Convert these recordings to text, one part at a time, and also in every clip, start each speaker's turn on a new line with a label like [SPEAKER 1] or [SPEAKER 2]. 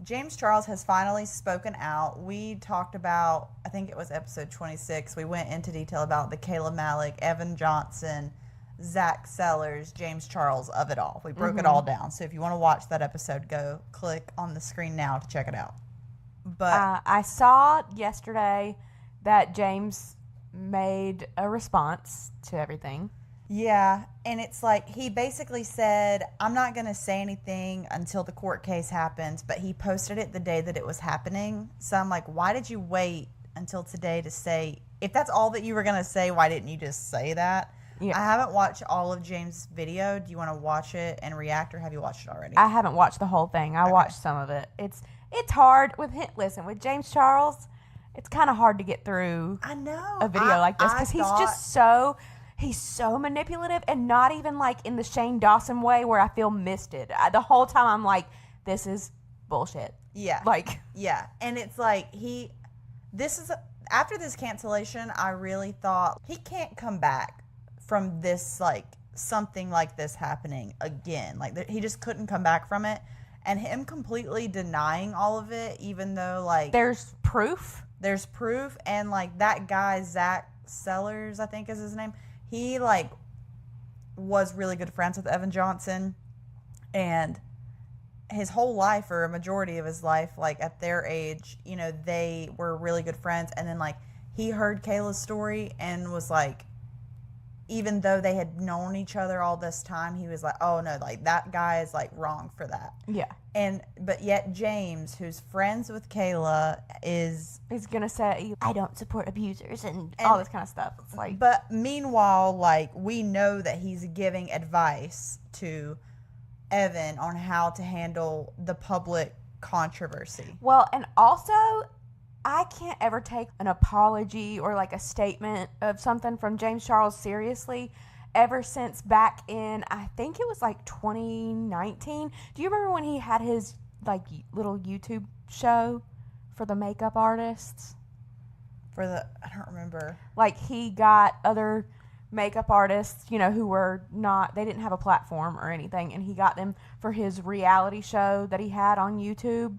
[SPEAKER 1] James Charles has finally spoken out. We talked about, I think it was episode 26, we went into detail about the Kayla Malec, Evan Johnson, Zach Sellers, James Charles of it all. We broke it all down. So if you want to watch that episode, go click on the screen now to check it out. But
[SPEAKER 2] I saw yesterday that James made a response to everything.
[SPEAKER 1] yeah, and it's like he basically said, I'm not going to say anything until the court case happens, but he posted it the day that it was happening. So I'm like, why did you wait until today to say, if that's all that you were going to say, why didn't you just say that?
[SPEAKER 2] Yeah.
[SPEAKER 1] I haven't watched all of James' video. Do you want to watch it and react, or have you watched it already?
[SPEAKER 2] I haven't watched the whole thing. I watched some of it. It's hard with him. Listen, with James Charles, it's kind of hard to get through
[SPEAKER 1] I know
[SPEAKER 2] a video like this because he's so manipulative, and not even like in the Shane Dawson way where I feel misted. The whole time I'm like, this is bullshit.
[SPEAKER 1] Yeah.
[SPEAKER 2] Like,
[SPEAKER 1] yeah. And it's like after this cancellation, I really thought he can't come back from this, like something like this happening again. Like he just couldn't come back from it. And him completely denying all of it, even though like
[SPEAKER 2] there's proof.
[SPEAKER 1] And like that guy, Zach Sellers, I think is his name. He like was really good friends with Evan Johnson, and his whole life, or a majority of his life, like at their age, you know, they were really good friends. And then like he heard Kayla's story and was like, even though they had known each other all this time, he was like, oh no, like that guy is like wrong for that.
[SPEAKER 2] Yeah.
[SPEAKER 1] But yet James, who's friends with Kayla, is
[SPEAKER 2] gonna say, I don't support abusers and all this kind of stuff. It's like,
[SPEAKER 1] but meanwhile, like we know that he's giving advice to Evan on how to handle the public controversy.
[SPEAKER 2] well, and also, I can't ever take an apology or like a statement of something from James Charles seriously ever since back in, I think it was like 2019. Do you remember when he had his like little YouTube show for the makeup artists?
[SPEAKER 1] I don't remember.
[SPEAKER 2] Like he got other makeup artists, you know, who were they didn't have a platform or anything, and he got them for his reality show that he had on YouTube.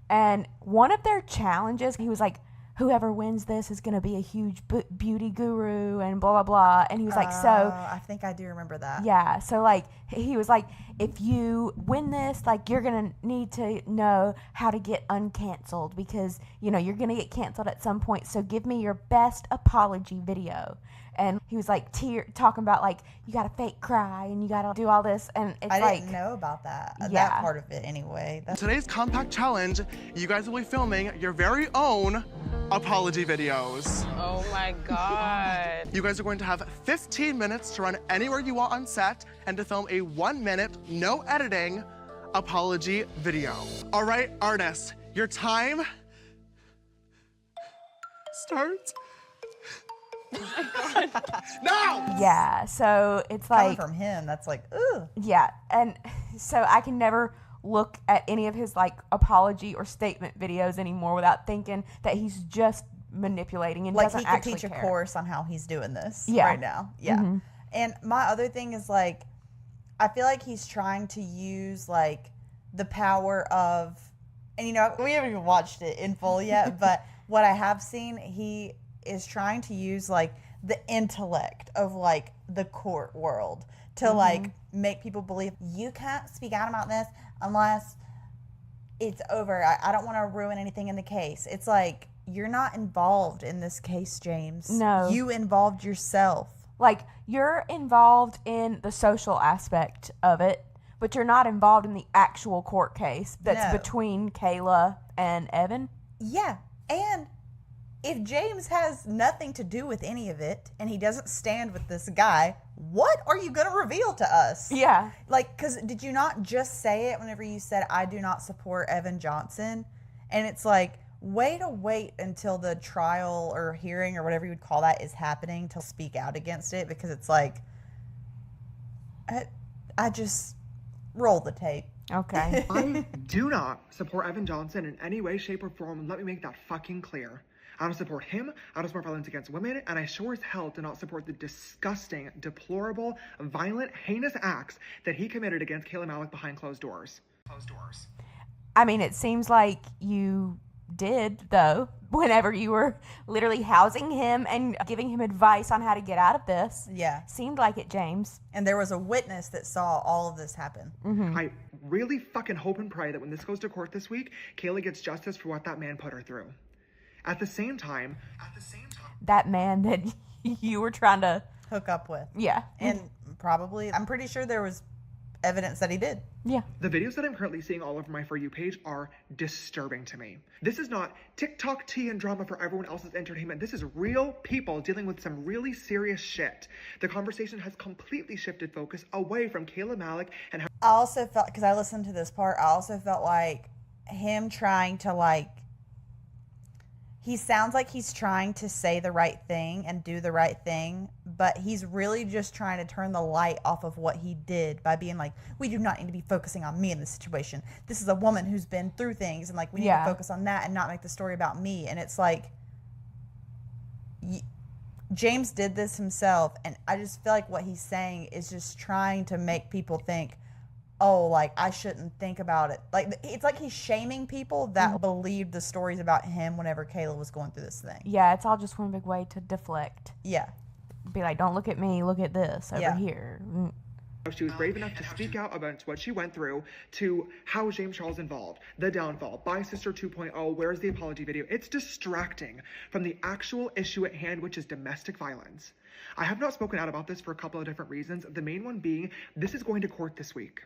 [SPEAKER 2] And one of their challenges, he was like, whoever wins this is going to be a huge beauty guru and blah, blah, blah. And he was like,
[SPEAKER 1] I think I do remember that.
[SPEAKER 2] Yeah. So, like, he was like, if you win this, like, you're going to need to know how to get uncanceled because, you know, you're going to get canceled at some point. So give me your best apology video. And he was like talking about like, you got to fake cry and you got to do all this. And it's
[SPEAKER 1] I
[SPEAKER 2] like,
[SPEAKER 1] didn't know about that.
[SPEAKER 2] Yeah.
[SPEAKER 1] That part of it anyway.
[SPEAKER 3] Today's compact challenge, you guys will be filming your very own apology videos.
[SPEAKER 4] Oh my God.
[SPEAKER 3] You guys are going to have 15 minutes to run anywhere you want on set and to film a 1 minute, no editing apology video. All right, artists, your time starts now.
[SPEAKER 2] yeah. So it's
[SPEAKER 1] Coming
[SPEAKER 2] like,
[SPEAKER 1] from him, that's like, ugh.
[SPEAKER 2] yeah. And so I can never look at any of his like apology or statement videos anymore without thinking that he's just manipulating and
[SPEAKER 1] Like
[SPEAKER 2] doesn't
[SPEAKER 1] he could
[SPEAKER 2] actually
[SPEAKER 1] teach a
[SPEAKER 2] care.
[SPEAKER 1] course on how he's doing this
[SPEAKER 2] Yeah.
[SPEAKER 1] right now. Yeah. And my other thing is like, I feel like he's trying to use like the power of, and you know, we haven't even watched it in full yet, but what I have seen, he is trying to use like the intellect of like the court world to like make people believe you can't speak out about this unless it's over. I don't want to ruin anything in the case. It's like, you're not involved in this case, James.
[SPEAKER 2] No.
[SPEAKER 1] You involved yourself.
[SPEAKER 2] Like, you're involved in the social aspect of it, but you're not involved in the actual court case that's
[SPEAKER 1] No.
[SPEAKER 2] between Kayla and Evan.
[SPEAKER 1] Yeah. And if James has nothing to do with any of it and he doesn't stand with this guy, what are you going to reveal to us?
[SPEAKER 2] Yeah.
[SPEAKER 1] Like, because did you not just say it whenever you said, I do not support Evan Johnson? And it's like, wait until the trial or hearing or whatever you would call that is happening to speak out against it, because it's like, I just roll the tape.
[SPEAKER 2] Okay.
[SPEAKER 5] I do not support Evan Johnson in any way, shape, or form. Let me make that fucking clear. I don't support him, I don't support violence against women, and I sure as hell do not support the disgusting, deplorable, violent, heinous acts that he committed against Kayla Malec behind closed doors.
[SPEAKER 2] I mean, it seems like you did, though, whenever you were literally housing him and giving him advice on how to get out of this.
[SPEAKER 1] Yeah.
[SPEAKER 2] Seemed like it, James.
[SPEAKER 1] And there was a witness that saw all of this happen.
[SPEAKER 5] I really fucking hope and pray that when this goes to court this week, Kayla gets justice for what that man put her through. At the same time,
[SPEAKER 2] That man that you were trying to...
[SPEAKER 1] Hook up with.
[SPEAKER 2] Yeah.
[SPEAKER 1] And probably, I'm pretty sure there was evidence that he did.
[SPEAKER 2] Yeah.
[SPEAKER 5] the videos that I'm currently seeing all over my For You page are disturbing to me. This is not TikTok tea and drama for everyone else's entertainment. This is real people dealing with some really serious shit. The conversation has completely shifted focus away from Kayla Malec and how
[SPEAKER 1] I also felt, because I listened to this part, I also felt like him trying to, like, he sounds like he's trying to say the right thing and do the right thing, but he's really just trying to turn the light off of what he did by being like, we do not need to be focusing on me in this situation. This is a woman who's been through things, and, like, we need to focus on that and not make the story about me. And it's like, James did this himself, and I just feel like what he's saying is just trying to make people think, oh, like, I shouldn't think about it. Like, it's like he's shaming people that believed the stories about him whenever Kayla was going through this thing.
[SPEAKER 2] Yeah, it's all just one big way to deflect.
[SPEAKER 1] Yeah.
[SPEAKER 2] Be like, don't look at me, look at this over here.
[SPEAKER 5] she was brave enough to speak out about what she went through, to how James Charles involved, the downfall, By Sister 2.0, where's the apology video? It's distracting from the actual issue at hand, which is domestic violence. I have not spoken out about this for a couple of different reasons. The main one being, this is going to court this week.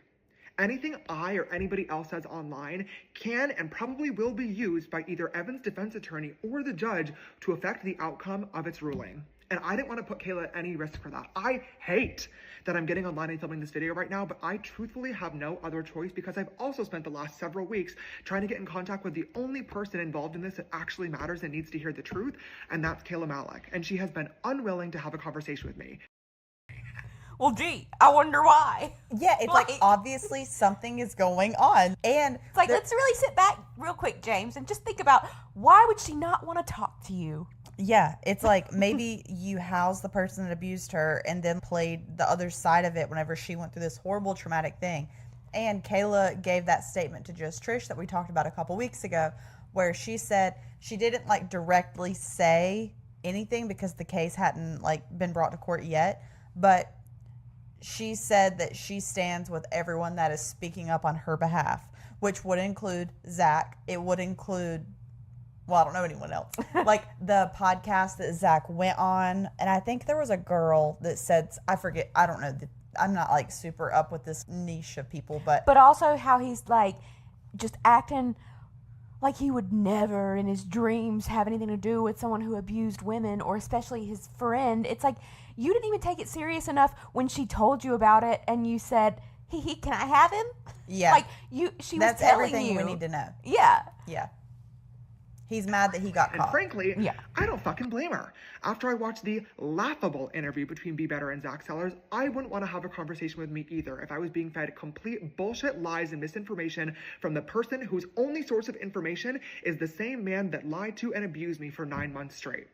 [SPEAKER 5] Anything I or anybody else says online can and probably will be used by either Evan's defense attorney or the judge to affect the outcome of its ruling. And I didn't want to put Kayla at any risk for that. I hate that I'm getting online and filming this video right now, but I truthfully have no other choice because I've also spent the last several weeks trying to get in contact with the only person involved in this that actually matters and needs to hear the truth, and that's Kayla Malec. And she has been unwilling to have a conversation with me.
[SPEAKER 2] Well, gee, I wonder why.
[SPEAKER 1] Yeah, it's like obviously something is going on. And
[SPEAKER 2] it's like, let's really sit back real quick, James, and just think about, why would she not want to talk to you?
[SPEAKER 1] Yeah, it's like maybe you housed the person that abused her and then played the other side of it whenever she went through this horrible traumatic thing. And Kayla gave that statement to Just Trish that we talked about a couple weeks ago, where she said she didn't like directly say anything because the case hadn't like been brought to court yet, but she said that she stands with everyone that is speaking up on her behalf, which would include Zach. It would include, well, I don't know anyone else. Like the podcast that Zach went on. And I think there was a girl that said, I forget, I don't know. I'm not like super up with this niche of people, but
[SPEAKER 2] also how he's like just acting like he would never in his dreams have anything to do with someone who abused women, or especially his friend. It's like, you didn't even take it serious enough when she told you about it and you said, he can I have him?
[SPEAKER 1] Yeah.
[SPEAKER 2] Like she was
[SPEAKER 1] that's
[SPEAKER 2] telling
[SPEAKER 1] everything
[SPEAKER 2] you.
[SPEAKER 1] we need to know.
[SPEAKER 2] Yeah.
[SPEAKER 1] Yeah. He's mad that he got caught.
[SPEAKER 5] And frankly, I don't fucking blame her. After I watched the laughable interview between Be Better and Zach Sellers, I wouldn't want to have a conversation with me either if I was being fed complete bullshit lies and misinformation from the person whose only source of information is the same man that lied to and abused me for 9 months straight.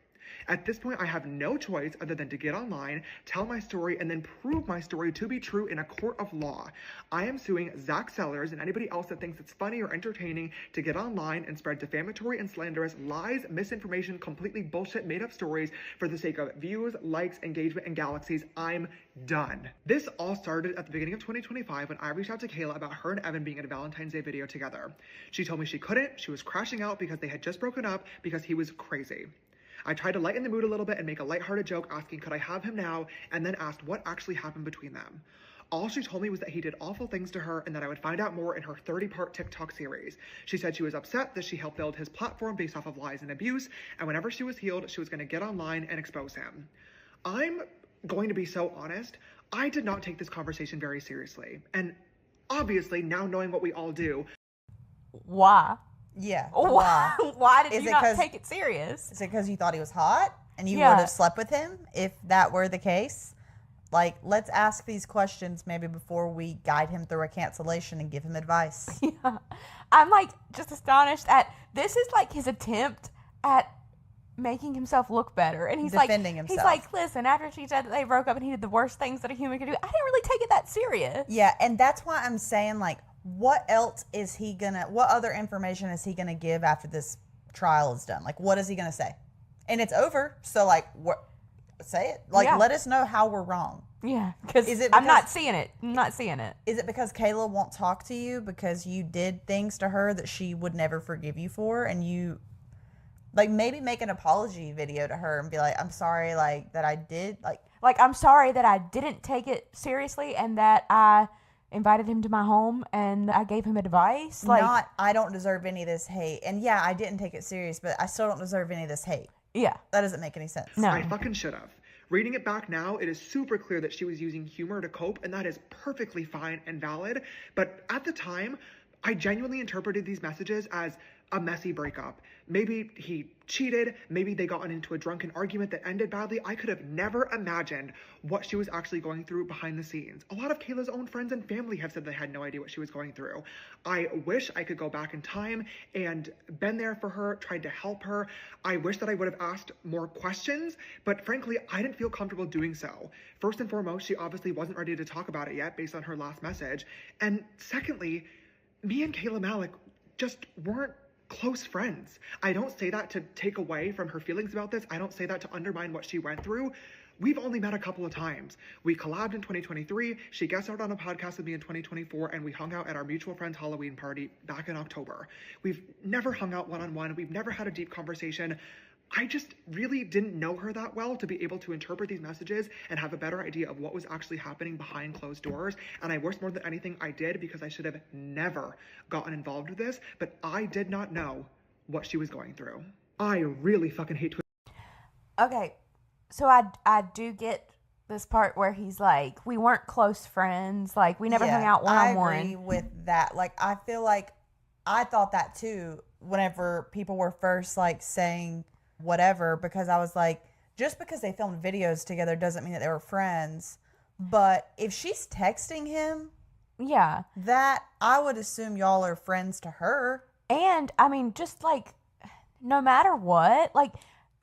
[SPEAKER 5] At this point, I have no choice other than to get online, tell my story, and then prove my story to be true in a court of law. I am suing Zach Sellers and anybody else that thinks it's funny or entertaining to get online and spread defamatory and slanderous lies, misinformation, completely bullshit made-up stories for the sake of views, likes, engagement, and galaxies. I'm done. This all started at the beginning of 2025 when I reached out to Kayla about her and Evan being in a Valentine's Day video together. She told me she couldn't. She was crashing out because they had just broken up because he was crazy. I tried to lighten the mood a little bit and make a lighthearted joke asking, could I have him now? And then asked what actually happened between them. All she told me was that he did awful things to her and that I would find out more in her 30-part TikTok series. She said she was upset that she helped build his platform based off of lies and abuse, and whenever she was healed, she was going to get online and expose him. I'm going to be so honest, I did not take this conversation very seriously. And obviously, now knowing what we all do.
[SPEAKER 2] Why?
[SPEAKER 1] Yeah.
[SPEAKER 2] Why? Why did
[SPEAKER 1] Is
[SPEAKER 2] you
[SPEAKER 1] it
[SPEAKER 2] not take it serious?
[SPEAKER 1] Is it because you thought he was hot and you would have slept with him if that were the case? Like, let's ask these questions maybe before we guide him through a cancellation and give him advice.
[SPEAKER 2] Yeah. I'm like just astonished at this is like his attempt at making himself look better. And he's
[SPEAKER 1] defending
[SPEAKER 2] like,
[SPEAKER 1] himself.
[SPEAKER 2] He's like, listen, after she said that they broke up and he did the worst things that a human could do, I didn't really take it that serious.
[SPEAKER 1] Yeah, and that's why I'm saying, like, what else is he gonna, what other information is he gonna give after this trial is done? Like, what is he gonna say? And it's over, so like, what? Say it. Like, let us know how we're wrong.
[SPEAKER 2] Yeah, because I'm not seeing it. I'm not seeing it.
[SPEAKER 1] Is it because Kayla won't talk to you because you did things to her that she would never forgive you for, and you, like, maybe make an apology video to her and be like, I'm sorry, like, that I did, like
[SPEAKER 2] I'm sorry that I didn't take it seriously and that I invited him to my home and I gave him advice. Like,
[SPEAKER 1] not, I don't deserve any of this hate. And yeah, I didn't take it serious, but I still don't deserve any of this hate.
[SPEAKER 2] Yeah.
[SPEAKER 1] That doesn't make any sense.
[SPEAKER 2] No.
[SPEAKER 5] I fucking should have. Reading it back now, it is super clear that she was using humor to cope, and that is perfectly fine and valid. But at the time, I genuinely interpreted these messages as a messy breakup. Maybe he cheated, maybe they got into a drunken argument that ended badly. I could have never imagined what she was actually going through behind the scenes. A lot of Kayla's own friends and family have said they had no idea what she was going through. I wish I could go back in time and been there for her, tried to help her. I wish that I would have asked more questions, but frankly, I didn't feel comfortable doing so. First and foremost, she obviously wasn't ready to talk about it yet based on her last message. And secondly, me and Kayla Malec just weren't close friends. I don't say that to take away from her feelings about this. I don't say that to undermine what she went through. We've only met a couple of times. We collabed in 2023. She guest starred on a podcast with me in 2024, and we hung out at our mutual friend's Halloween party back in October. We've never hung out one-on-one. We've never had a deep conversation. I just really didn't know her that well to be able to interpret these messages and have a better idea of what was actually happening behind closed doors. And I wish more than anything I did, because I should have never gotten involved with this, but I did not know what she was going through. I really fucking hate Twitter.
[SPEAKER 2] Okay, so I do get this part where he's like, we weren't close friends, like we never hung out one-on-one.
[SPEAKER 1] I agree with that. Like, I feel like I thought that too whenever people were first like saying whatever, because I was like, just because they filmed videos together doesn't mean that they were friends. But if she's texting him,
[SPEAKER 2] yeah,
[SPEAKER 1] that I would assume y'all are friends to her.
[SPEAKER 2] And I mean, just like, no matter what, like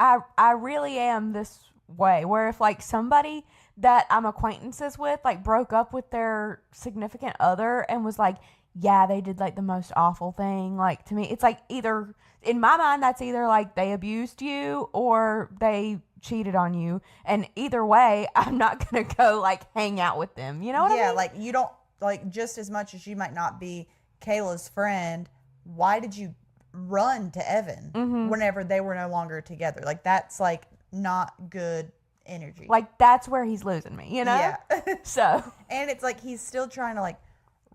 [SPEAKER 2] I really am this way where if like somebody that I'm acquaintances with like broke up with their significant other and was like, yeah, they did like the most awful thing, like to me it's like, either in my mind that's either like they abused you or they cheated on you, and either way I'm not gonna go like hang out with them, you know what I mean?
[SPEAKER 1] Yeah, like you don't, like, just as much as you might not be Kayla's friend, why did you run to Evan whenever they were no longer together? Like, that's like not good energy.
[SPEAKER 2] Like, that's where he's losing me, you know?
[SPEAKER 1] Yeah.
[SPEAKER 2] So,
[SPEAKER 1] and it's like he's still trying to like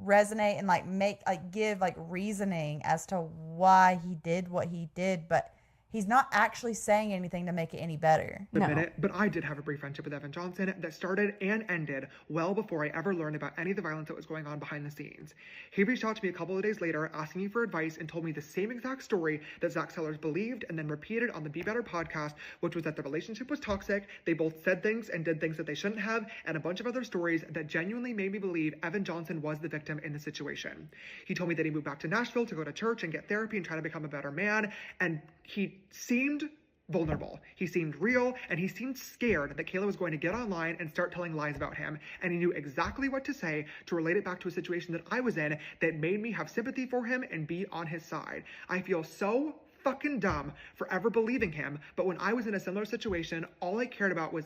[SPEAKER 1] resonate and like give like reasoning as to why he did what he did, but he's not actually saying anything to make it any better.
[SPEAKER 5] Admit it, but I did have a brief friendship with Evan Johnson that started and ended well before I ever learned about any of the violence that was going on behind the scenes. He reached out to me a couple of days later asking me for advice and told me the same exact story that Zach Sellers believed and then repeated on the Be Better podcast, which was that the relationship was toxic, they both said things and did things that they shouldn't have, and a bunch of other stories that genuinely made me believe Evan Johnson was the victim in the situation. He told me that he moved back to Nashville to go to church and get therapy and try to become a better man, and he seemed vulnerable. He seemed real, and he seemed scared that Kayla was going to get online and start telling lies about him, and he knew exactly what to say to relate it back to a situation that I was in that made me have sympathy for him and be on his side. I feel so fucking dumb for ever believing him, but when I was in a similar situation, all I cared about was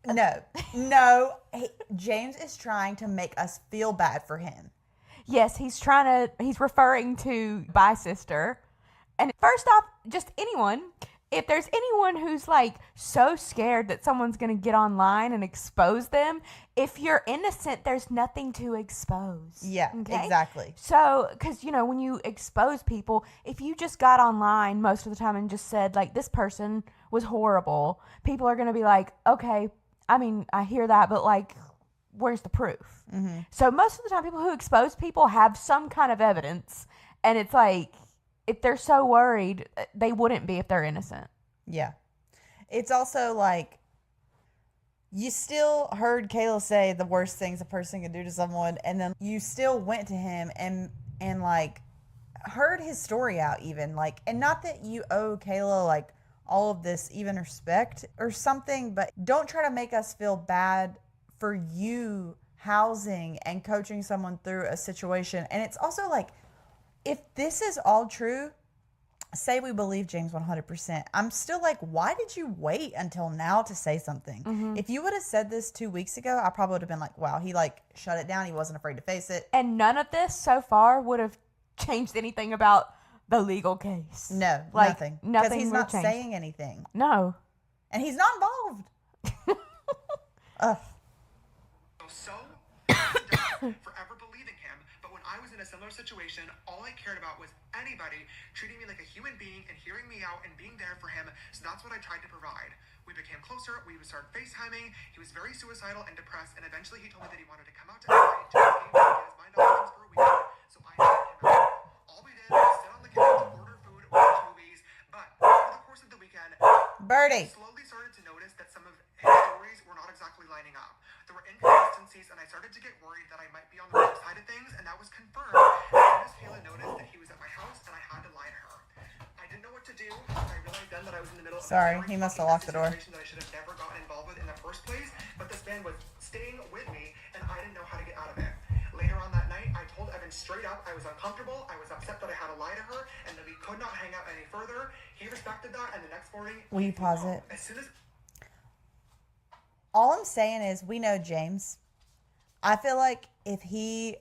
[SPEAKER 1] No. James is trying to make us feel bad for him.
[SPEAKER 2] yes, he's referring to Bye Sister. And first off, just anyone, if there's anyone who's like so scared that someone's going to get online and expose them, if you're innocent, there's nothing to expose.
[SPEAKER 1] Yeah,
[SPEAKER 2] okay?
[SPEAKER 1] exactly.
[SPEAKER 2] So, because, you know, when you expose people, if you just got online most of the time and just said, like, this person was horrible, people are going to be like, okay, I mean, I hear that, but like, where's the proof?
[SPEAKER 1] Mm-hmm.
[SPEAKER 2] So most of the time, people who expose people have some kind of evidence, and it's like, if they're so worried, they wouldn't be if they're innocent.
[SPEAKER 1] Yeah. It's also like, you still heard Kayla say the worst things a person can do to someone, and then you still went to him and like heard his story out even, like, and not that you owe Kayla like all of this even respect or something, but don't try to make us feel bad for you housing and coaching someone through a situation. And it's also like, if this is all true, say we believe James 100%, I'm still like, why did you wait until now to say something? If you would have said this 2 weeks ago, I probably would have been like, wow, he like shut it down. He wasn't afraid to face it.
[SPEAKER 2] And none of this so far would have changed anything about the legal case.
[SPEAKER 1] No,
[SPEAKER 2] Like,
[SPEAKER 1] nothing.
[SPEAKER 2] nothing
[SPEAKER 1] Because he's
[SPEAKER 2] would
[SPEAKER 1] not
[SPEAKER 2] change.
[SPEAKER 1] saying anything.
[SPEAKER 2] No.
[SPEAKER 1] And he's not involved. Ugh.
[SPEAKER 5] So forever believing him, but when I was in a similar situation, all I cared about was anybody treating me like a human being and hearing me out and being there for him. So that's what I tried to provide. We became closer. We would start FaceTiming. He was very suicidal and depressed, and eventually he told me that he wanted to come out to LA to escape and get his mind off things for a weekend. So I invited him out. All we did was sit on the couch, order food, watch movies. But over the course of the weekend,
[SPEAKER 1] Birdie.
[SPEAKER 5] slowly started to notice that some of his stories were not exactly lining up. There were inconsistencies, and I started to get worried that I might be on the wrong side of things, and that was confirmed as soon as Kayla noticed that he was at my house and I had to lie to her. I didn't know what to do. I realized then that I was in the middle of
[SPEAKER 1] Sorry,
[SPEAKER 5] a
[SPEAKER 1] he
[SPEAKER 5] very
[SPEAKER 1] must have locked the door.
[SPEAKER 5] situation that I should have never gotten involved with in the first place, but this man was staying with me, and I didn't know how to get out of it. Later on that night, I told Evan straight up I was uncomfortable, I was upset that I had to lie to her, and that we could not hang out any further. He respected that, and the next morning...
[SPEAKER 1] Will you pause it?
[SPEAKER 5] As soon as...
[SPEAKER 1] All I'm saying is we know James. I feel like if he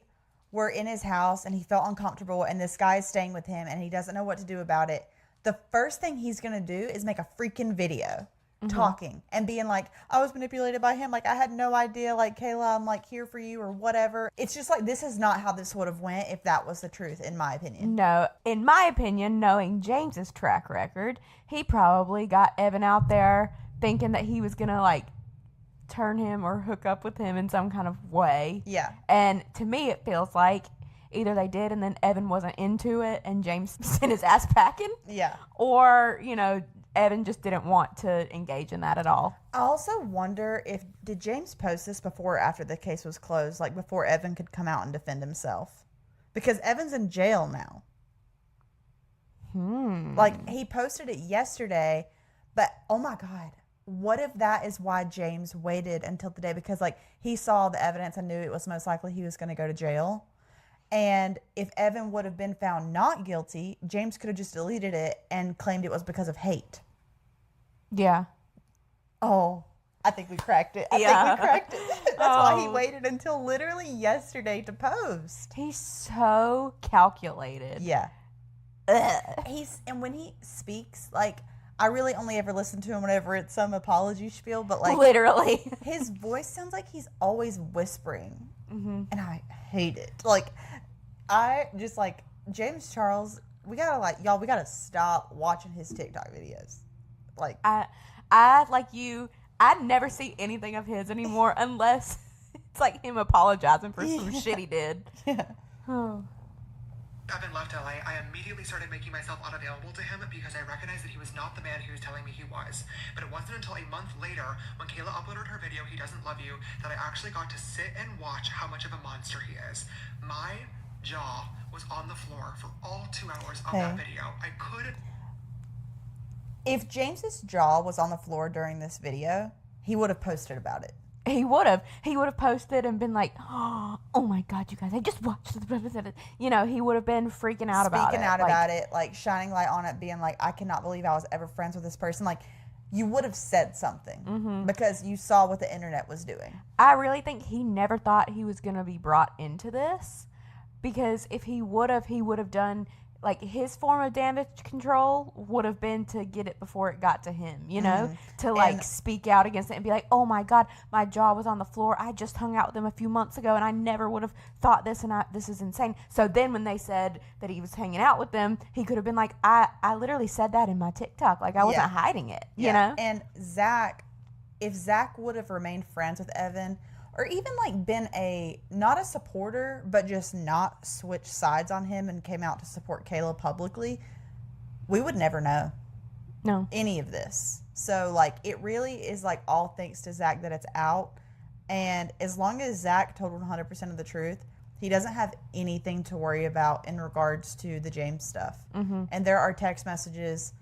[SPEAKER 1] were in his house and he felt uncomfortable and this guy is staying with him and he doesn't know what to do about it, the first thing he's going to do is make a freaking video talking and being like, I was manipulated by him. Like, I had no idea. Like, Kayla, I'm like here for you or whatever. It's just like, this is not how this would have went if that was the truth, in my opinion.
[SPEAKER 2] No. In my opinion, knowing James's track record, he probably got Evan out there thinking that he was going to, like, turn him or hook up with him in some kind of way.
[SPEAKER 1] Yeah.
[SPEAKER 2] And to me, it feels like either they did and then Evan wasn't into it and James sent his ass packing.
[SPEAKER 1] Yeah.
[SPEAKER 2] Or, you know, Evan just didn't want to engage in that at all.
[SPEAKER 1] I also wonder did James post this before or after the case was closed? Like before Evan could come out and defend himself? Because Evan's in jail now. Like, he posted it yesterday, but oh my God. What if that is why James waited until today? Because, like, he saw the evidence and knew it was most likely he was going to go to jail. And if Evan would have been found not guilty, James could have just deleted it and claimed it was because of hate.
[SPEAKER 2] Yeah.
[SPEAKER 1] Oh, I think we cracked it. I think we cracked it. That's why he waited until literally yesterday to post.
[SPEAKER 2] He's so calculated.
[SPEAKER 1] Yeah. And when he speaks, like, I really only ever listen to him whenever it's some apology spiel, but like
[SPEAKER 2] literally,
[SPEAKER 1] his voice sounds like he's always whispering, and I hate it. Like, I just like James Charles. We gotta stop watching his TikTok videos. Like,
[SPEAKER 2] I like you. I never see anything of his anymore unless it's like him apologizing for some shit he did.
[SPEAKER 1] Yeah.
[SPEAKER 2] Oh.
[SPEAKER 5] Evan left LA, I immediately started making myself unavailable to him because I recognized that he was not the man he was telling me he was. But it wasn't until a month later, when Kayla uploaded her video, He Doesn't Love You, that I actually got to sit and watch how much of a monster he is. My jaw was on the floor for all 2 hours of that video. I could...
[SPEAKER 1] If James's jaw was on the floor during this video, he would have posted about it.
[SPEAKER 2] He would have posted and been like, oh my God, you guys, I just watched this. You know, he would have been freaking out about it.
[SPEAKER 1] Speaking out about it, like shining light on it, being like, I cannot believe I was ever friends with this person. Like, you would have said something because you saw what the internet was doing.
[SPEAKER 2] I really think he never thought he was going to be brought into this, because if he would have done, like, his form of damage control would have been to get it before it got to him, you know, to like speak out against it and be like, oh my God, my jaw was on the floor. I just hung out with him a few months ago and I never would have thought this, and this is insane. So then when they said that he was hanging out with them, he could have been like, I literally said that in my TikTok. Like, I wasn't hiding it, you know?
[SPEAKER 1] And if Zach would have remained friends with Evan, or even like been not a supporter, but just not switch sides on him and came out to support Kayla publicly, we would never know any of this. So like, it really is like all thanks to Zach that it's out. And as long as Zach told 100% of the truth, he doesn't have anything to worry about in regards to the James stuff. And there are text messages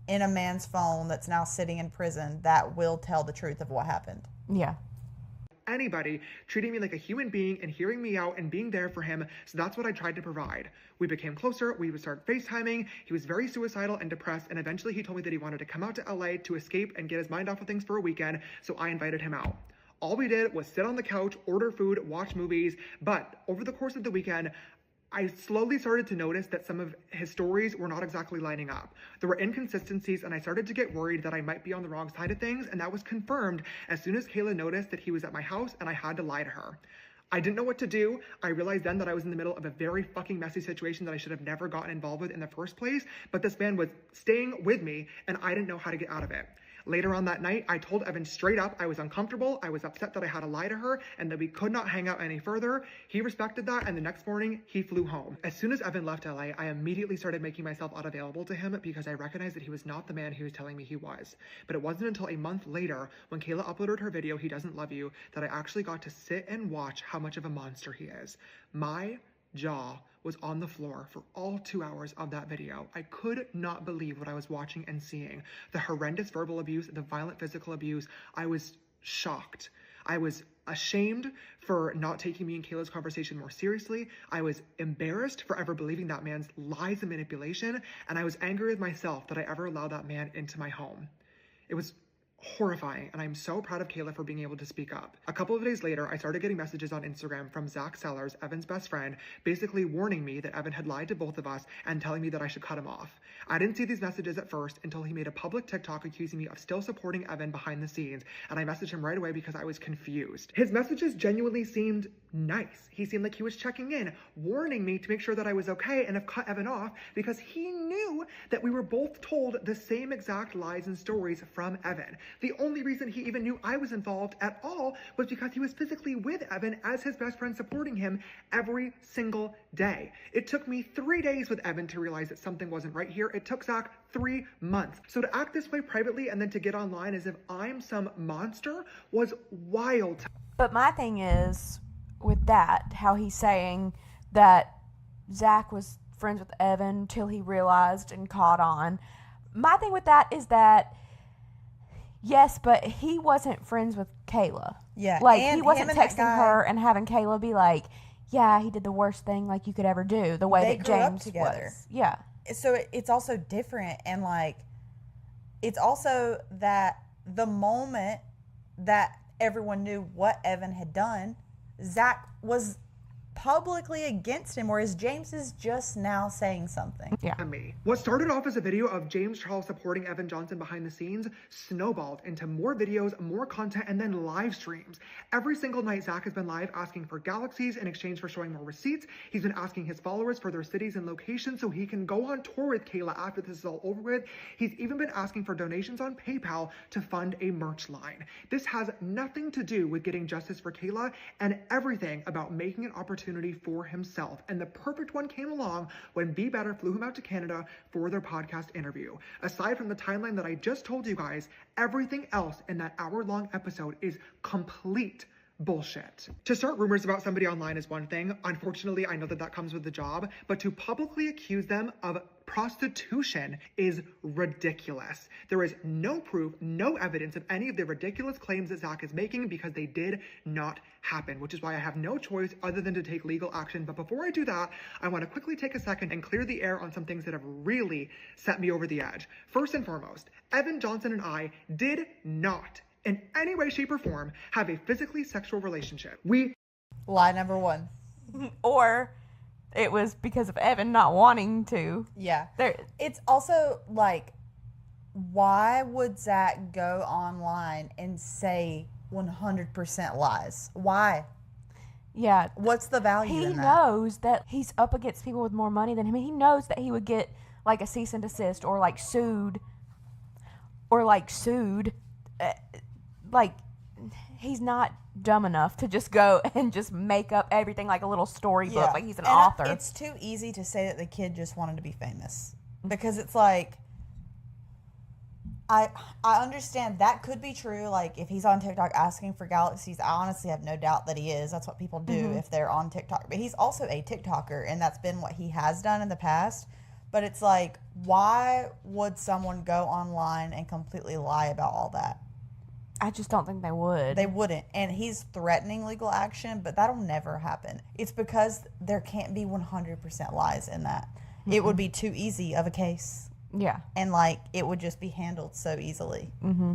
[SPEAKER 1] in a man's phone that's now sitting in prison that will tell the truth of what happened.
[SPEAKER 2] Yeah.
[SPEAKER 5] anybody treating me like a human being and hearing me out and being there for him. So that's what I tried to provide. We became closer. We would start FaceTiming. He was very suicidal and depressed. And eventually he told me that he wanted to come out to LA to escape and get his mind off of things for a weekend. So I invited him out. All we did was sit on the couch, order food, watch movies. But over the course of the weekend, I slowly started to notice that some of his stories were not exactly lining up. There were inconsistencies, and I started to get worried that I might be on the wrong side of things, and that was confirmed as soon as Kayla noticed that he was at my house and I had to lie to her. I didn't know what to do. I realized then that I was in the middle of a very fucking messy situation that I should have never gotten involved with in the first place, but this man was staying with me, and I didn't know how to get out of it. Later on that night, I told Evan straight up I was uncomfortable, I was upset that I had to lie to her, and that we could not hang out any further. He respected that, and the next morning, he flew home. As soon as Evan left LA, I immediately started making myself unavailable to him because I recognized that he was not the man he was telling me he was. But it wasn't until a month later, when Kayla uploaded her video, He Doesn't Love You, that I actually got to sit and watch how much of a monster he is. My jaw was on the floor for all 2 hours of that video. I could not believe what I was watching and seeing. The horrendous verbal abuse, the violent physical abuse. I was shocked. I was ashamed for not taking me and Kayla's conversation more seriously. I was embarrassed for ever believing that man's lies and manipulation. And I was angry with myself that I ever allowed that man into my home. It was horrifying, and I'm so proud of Kayla for being able to speak up. A couple of days later, I started getting messages on Instagram from Zach Sellers, Evan's best friend, basically warning me that Evan had lied to both of us and telling me that I should cut him off. I didn't see these messages at first until he made a public TikTok accusing me of still supporting Evan behind the scenes, and I messaged him right away because I was confused. His messages genuinely seemed nice. He seemed like he was checking in, warning me to make sure that I was okay and have cut Evan off because he knew that we were both told the same exact lies and stories from Evan. The only reason he even knew I was involved at all was because he was physically with Evan as his best friend, supporting him every single day. It took me 3 days with Evan to realize that something wasn't right here. It took Zach 3 months. So to act this way privately and then to get online as if I'm some monster was wild.
[SPEAKER 2] But my thing is, with that, how he's saying that Zach was friends with Evan till he realized and caught on. My thing with that is that, yes, but he wasn't friends with Kayla.
[SPEAKER 1] Yeah.
[SPEAKER 2] Like,
[SPEAKER 1] and
[SPEAKER 2] he wasn't
[SPEAKER 1] him and that
[SPEAKER 2] texting
[SPEAKER 1] guy-
[SPEAKER 2] her and having Kayla be like, yeah, he did the worst thing like you could ever do, the way
[SPEAKER 1] They
[SPEAKER 2] that
[SPEAKER 1] grew up
[SPEAKER 2] James
[SPEAKER 1] together.
[SPEAKER 2] was. Yeah.
[SPEAKER 1] So it's also different, and like it's also that the moment that everyone knew what Evan had done, Zach was publicly against him, whereas James is just now saying something.
[SPEAKER 2] Yeah.
[SPEAKER 5] Me. What started off as a video of James Charles supporting Evan Johnson behind the scenes snowballed into more videos, more content, and then live streams. Every single night, Zach has been live asking for galaxies in exchange for showing more receipts. He's been asking his followers for their cities and locations so he can go on tour with Kayla after this is all over with. He's even been asking for donations on PayPal to fund a merch line. This has nothing to do with getting justice for Kayla and everything about making an opportunity for himself. And the perfect one came along when Be Better flew him out to Canada for their podcast interview. Aside from the timeline that I just told you guys, everything else in that hour-long episode is complete bullshit. To start rumors about somebody online is one thing. Unfortunately, I know that that comes with the job, but to publicly accuse them of prostitution is ridiculous. There is no proof, no evidence of any of the ridiculous claims that Zach is making because they did not happen, which is why I have no choice other than to take legal action. But before I do that, I want to quickly take a second and clear the air on some things that have really set me over the edge. First and foremost, Evan Johnson and I did not in any way, shape, or form have a physically sexual relationship.
[SPEAKER 1] Lie number one.
[SPEAKER 2] Or it was because of Evan not wanting to.
[SPEAKER 1] Yeah.
[SPEAKER 2] There,
[SPEAKER 1] It's also like, why would Zach go online and say 100% lies? Why?
[SPEAKER 2] yeah.
[SPEAKER 1] What's the value
[SPEAKER 2] He
[SPEAKER 1] in that?
[SPEAKER 2] knows that he's up against people with more money than him. He knows that he would get like a cease and desist or like sued. Like, he's not dumb enough to just go and just make up everything like a little storybook. Like he's an author.
[SPEAKER 1] It's too easy to say that the kid just wanted to be famous, because it's like, I understand that could be true. Like, if he's on TikTok asking for galaxies, I honestly have no doubt that he is. That's what people do if they're on TikTok. But he's also a TikToker, and that's been what he has done in the past. But it's like, why would someone go online and completely lie about all that?
[SPEAKER 2] I just don't think they would.
[SPEAKER 1] They wouldn't. And he's threatening legal action, but that'll never happen. It's because there can't be 100% lies in that. Mm-hmm. It would be too easy of a case.
[SPEAKER 2] Yeah.
[SPEAKER 1] And, like, it would just be handled so easily.
[SPEAKER 2] Mm-hmm.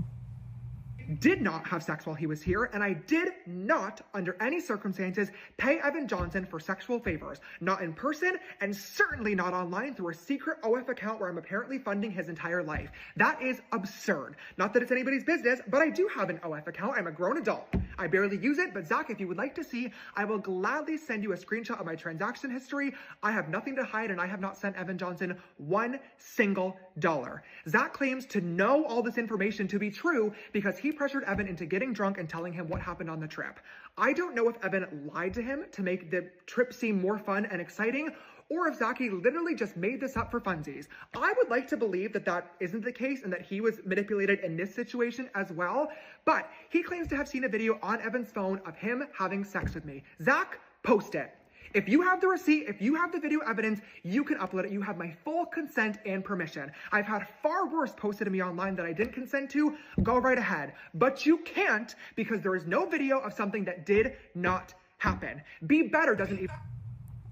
[SPEAKER 5] Did not have sex while he was here, and I did not, under any circumstances, pay Evan Johnson for sexual favors. Not in person, and certainly not online through a secret OF account where I'm apparently funding his entire life. That is absurd. Not that it's anybody's business, but I do have an OF account. I'm a grown adult. I barely use it, but Zach, if you would like to see, I will gladly send you a screenshot of my transaction history. I have nothing to hide, and I have not sent Evan Johnson $1 single. Zach claims to know all this information to be true because he pressured Evan into getting drunk and telling him what happened on the trip. I don't know if Evan lied to him to make the trip seem more fun and exciting, or if Zachy literally just made this up for funsies. I would like to believe that that isn't the case and that he was manipulated in this situation as well, but he claims to have seen a video on Evan's phone of him having sex with me. Zach, post it. If you have the receipt, if you have the video evidence, you can upload it. You have my full consent and permission. I've had far worse posted to me online that I didn't consent to. Go right ahead. But you can't because there is no video of something that did not happen. Be better doesn't even...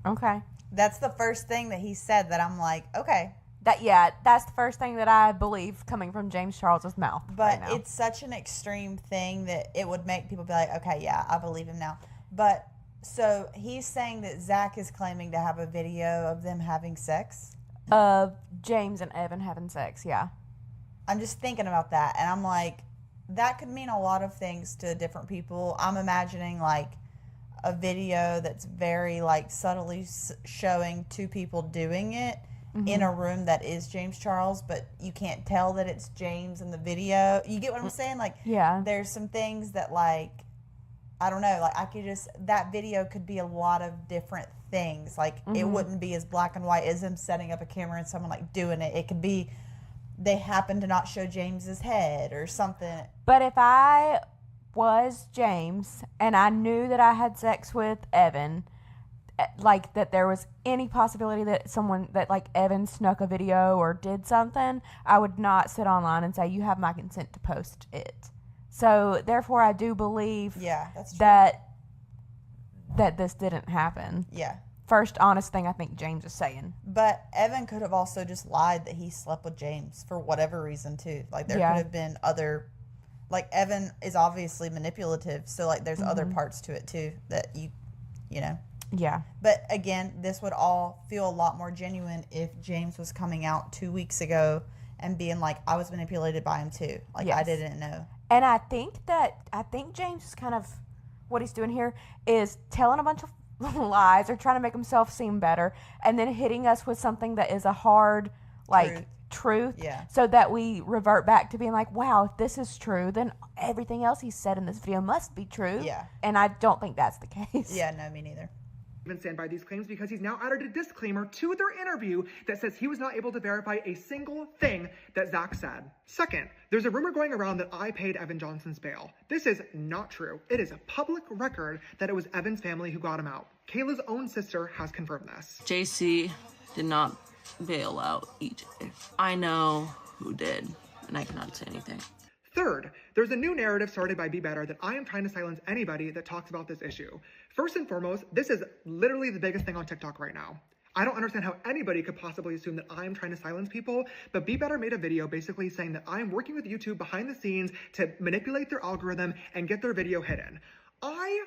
[SPEAKER 2] Okay.
[SPEAKER 1] That's the first thing that he said that I'm like, okay.
[SPEAKER 2] That's the first thing that I believe coming from James Charles's mouth.
[SPEAKER 1] But
[SPEAKER 2] right
[SPEAKER 1] it's such an extreme thing that it would make people be like, okay, yeah, I believe him now. But... So he's saying that Zach is claiming to have a video of them having sex?
[SPEAKER 2] Of James and Evan having sex, yeah.
[SPEAKER 1] I'm just thinking about that, and I'm like, that could mean a lot of things to different people. I'm imagining, like, a video that's very, like, subtly showing two people doing it in a room that is James Charles, but you can't tell that it's James in the video. You get what I'm saying? Like,
[SPEAKER 2] yeah.
[SPEAKER 1] There's some things that, like, I don't know, like, I could just, that video could be a lot of different things. Like, it wouldn't be as black and white as him setting up a camera and someone, like, doing it. It could be they happen to not show James's head or something.
[SPEAKER 2] But if I was James and I knew that I had sex with Evan, like, that there was any possibility that someone, that, like, Evan snuck a video or did something, I would not sit online and say, you have my consent to post it. So, therefore, I do believe
[SPEAKER 1] that's true.
[SPEAKER 2] that this didn't happen.
[SPEAKER 1] Yeah.
[SPEAKER 2] First honest thing I think James is saying.
[SPEAKER 1] But Evan could have also just lied that he slept with James for whatever reason, too. Like, there could have been other... Like, Evan is obviously manipulative, so, like, there's other parts to it, too, that you know.
[SPEAKER 2] Yeah.
[SPEAKER 1] But, again, this would all feel a lot more genuine if James was coming out 2 weeks ago and being like, I was manipulated by him, too. Like, I didn't know.
[SPEAKER 2] And I think James is kind of, what he's doing here is telling a bunch of lies or trying to make himself seem better and then hitting us with something that is a hard, like, truth.
[SPEAKER 1] Yeah.
[SPEAKER 2] So that we revert back to being like, wow, if this is true, then everything else he said in this video must be true.
[SPEAKER 1] Yeah.
[SPEAKER 2] And I don't think that's the case.
[SPEAKER 1] Yeah, no, me neither.
[SPEAKER 5] Even stand by these claims because he's now added a disclaimer to their interview that says he was not able to verify a single thing that Zach said. Second, there's a rumor going around that I paid Evan Johnson's bail. This is not true. It is a public record that it was Evan's family who got him out. Kayla's own sister has confirmed this.
[SPEAKER 6] JC did not bail out EJ. I know who did, and I cannot say anything.
[SPEAKER 5] Third, there's a new narrative started by Be Better that I am trying to silence anybody that talks about this issue. First and foremost, this is literally the biggest thing on TikTok right now. I don't understand how anybody could possibly assume that I'm trying to silence people, but Be Better made a video basically saying that I'm working with YouTube behind the scenes to manipulate their algorithm and get their video hidden. I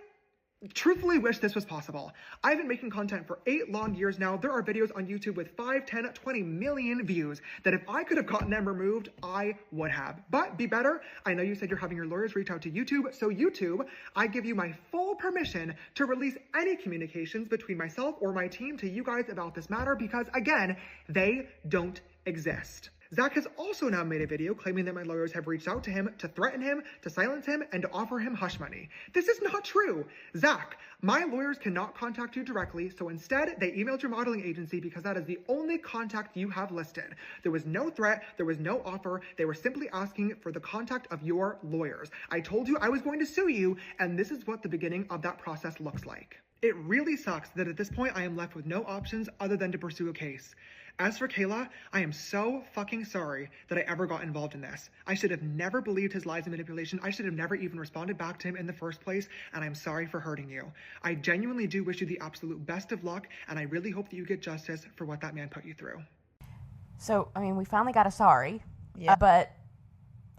[SPEAKER 5] truthfully wish this was possible. I've been making content for 8 long years now. There are videos on YouTube with 5, 10, 20 million views that if I could have gotten them removed, I would have. But Be Better, I know you said you're having your lawyers reach out to YouTube, so YouTube, I give you my full permission to release any communications between myself or my team to you guys about this matter because, again, they don't exist. Zach has also now made a video claiming that my lawyers have reached out to him to threaten him, to silence him, and to offer him hush money. This is not true. Zach, my lawyers cannot contact you directly, so instead they emailed your modeling agency because that is the only contact you have listed. There was no threat, there was no offer, they were simply asking for the contact of your lawyers. I told you I was going to sue you, and this is what the beginning of that process looks like. It really sucks that at this point I am left with no options other than to pursue a case. As for Kayla, I am so fucking sorry that I ever got involved in this. I should have never believed his lies and manipulation. I should have never even responded back to him in the first place, and I'm sorry for hurting you. I genuinely do wish you the absolute best of luck, and I really hope that you get justice for what that man put you through.
[SPEAKER 2] So, I mean, we finally got a sorry.
[SPEAKER 1] Yeah.
[SPEAKER 2] But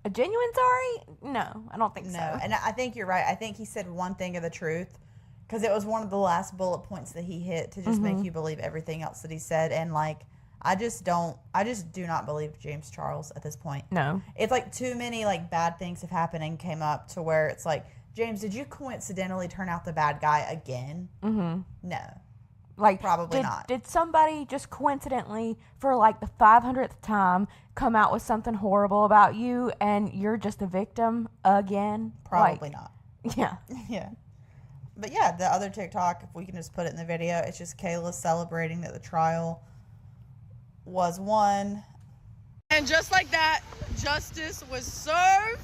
[SPEAKER 2] a genuine sorry? No, I don't think so.
[SPEAKER 1] No, and I think you're right. I think he said one thing of the truth, because it was one of the last bullet points that he hit to just make you believe everything else that he said. And like, I just do not believe James Charles at this point.
[SPEAKER 2] No.
[SPEAKER 1] It's like too many like bad things have happened and came up to where it's like, James, did you coincidentally turn out the bad guy again? Mm-hmm. No.
[SPEAKER 2] Like,
[SPEAKER 1] probably not.
[SPEAKER 2] Did somebody just coincidentally, for like the 500th time, come out with something horrible about you and you're just a victim again?
[SPEAKER 1] Probably not.
[SPEAKER 2] Yeah.
[SPEAKER 1] Yeah. But yeah, the other TikTok, if we can just put it in the video, it's just Kayla celebrating that the trial was won.
[SPEAKER 7] And just like that, justice was served.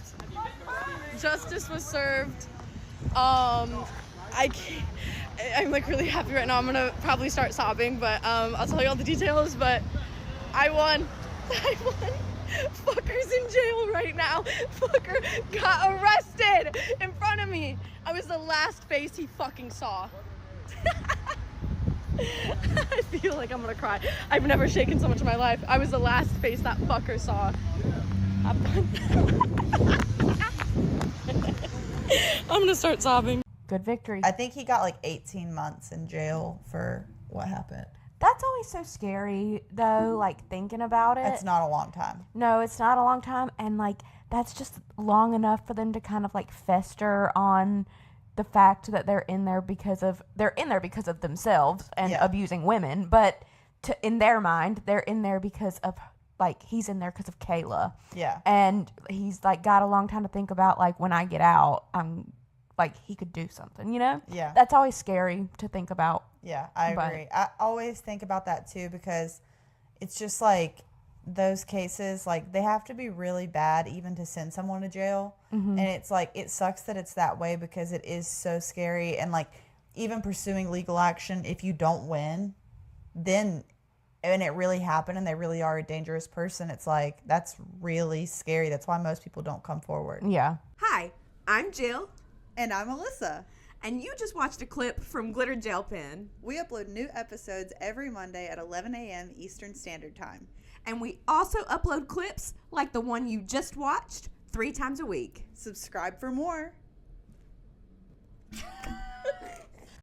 [SPEAKER 7] Justice was served. I'm like really happy right now. I'm gonna probably start sobbing, but I'll tell you all the details. But I won. Fucker's in jail right now. Fucker got arrested in front of me. I was the last face he fucking saw. I feel like I'm gonna cry. I've never shaken so much in my life. I was the last face that fucker saw. I'm gonna start sobbing.
[SPEAKER 2] Good victory.
[SPEAKER 1] I think he got like 18 months in jail for what happened.
[SPEAKER 2] That's always so scary, though, like, thinking about it.
[SPEAKER 1] It's not a long time.
[SPEAKER 2] No, it's not a long time. And, like, that's just long enough for them to kind of, like, fester on the fact that they're in there because of themselves and abusing women. But in their mind, they're in there because of, like, he's in there because of Kayla.
[SPEAKER 1] Yeah.
[SPEAKER 2] And he's, like, got a long time to think about, like, when I get out, I'm, like, he could do something, you know?
[SPEAKER 1] Yeah.
[SPEAKER 2] That's always scary to think about.
[SPEAKER 1] Yeah, I agree. I always think about that too, because it's just like those cases, like they have to be really bad even to send someone to jail. And it's like, it sucks that it's that way because it is so scary. And like even pursuing legal action, if you don't win, then, and it really happened and they really are a dangerous person, it's like, that's really scary. That's why most people don't come forward.
[SPEAKER 2] Yeah.
[SPEAKER 8] Hi, I'm Jill.
[SPEAKER 9] And I'm Alyssa.
[SPEAKER 8] And you just watched a clip from Glitter Gel Pen.
[SPEAKER 9] We upload new episodes every Monday at 11 a.m. Eastern Standard Time.
[SPEAKER 8] And we also upload clips like the one you just watched 3 times a week.
[SPEAKER 9] Subscribe for more.